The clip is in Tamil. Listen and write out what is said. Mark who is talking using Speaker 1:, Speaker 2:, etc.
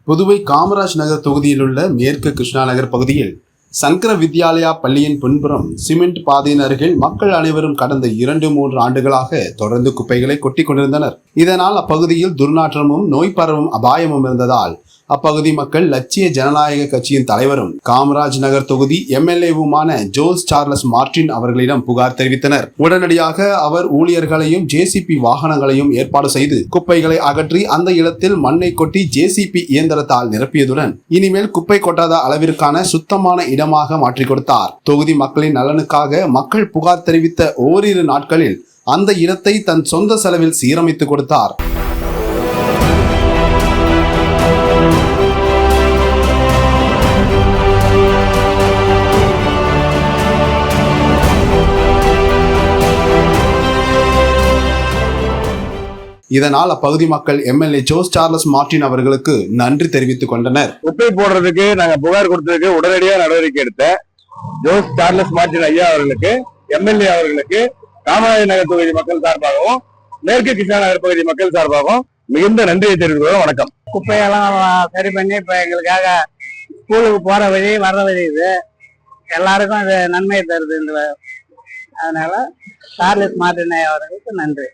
Speaker 1: புதுவை காமராஜ் நகர் தொகுதியில் உள்ள மேற்கு கிருஷ்ணா நகர் பகுதியில் சங்கர வித்யாலயா பள்ளியின் பின்புறம் சிமெண்ட் பாதையின் அருகில் மக்கள் அனைவரும் கடந்த 2-3 ஆண்டுகளாக தொடர்ந்து குப்பைகளை கொட்டி கொண்டிருந்தனர். இதனால் அப்பகுதியில் துர்நாற்றமும் நோய் பரவும் அபாயமும் இருந்ததால் அப்பகுதி மக்கள் லட்சிய ஜனநாயக கட்சியின் தலைவரும் காமராஜ் நகர் தொகுதி எம்எல்ஏவுமான ஜோஸ் சார்லஸ் மார்டின் அவர்களிடம் புகார் தெரிவித்தனர். உடனடியாக அவர் ஊழியர்களையும் ஜேசிபி வாகனங்களையும் ஏற்பாடு செய்து குப்பைகளை அகற்றி அந்த இடத்தில் மண்ணை கொட்டி ஜேசிபி இயந்திரத்தால் நிரப்பியதுடன் இனிமேல் குப்பை கொட்டாத அளவிற்கான சுத்தமான இடமாக மாற்றிக் கொடுத்தார். தொகுதி மக்களின் நலனுக்காக மக்கள் புகார் தெரிவித்த ஓரிரு நாட்களில் அந்த இடத்தை தன் சொந்த செலவில் சீரமைத்து கொடுத்தார். இதனால் அப்பகுதி மக்கள் எம்எல்ஏ ஜோஸ் சார்லஸ் மார்டின் அவர்களுக்கு நன்றி தெரிவித்துக் கொண்டனர்.
Speaker 2: குப்பை போடுறதுக்கு நாங்க புகார் கொடுத்ததுக்கு உடனடியாக நடவடிக்கை எடுத்த ஜோஸ் சார்லஸ் மார்டின் ஐயா அவர்களுக்கு, எம்எல்ஏ அவர்களுக்கு, காமராஜ் நகர் தொகுதி மக்கள் சார்பாகவும் மேற்கு கிருஷ்ணா நகர் பகுதி மக்கள் சார்பாகவும் மிகுந்த நன்றியை தெரிவிக்கிறோம். வணக்கம்.
Speaker 3: குப்பையெல்லாம் சரி பண்ணி இப்ப எங்களுக்காக ஸ்கூலுக்கு போற வழி வர்ற வழி இது எல்லாருக்கும் அது நன்மையை தருது. அதனால சார்லஸ் மார்டின் ஐயா அவர்களுக்கு நன்றி.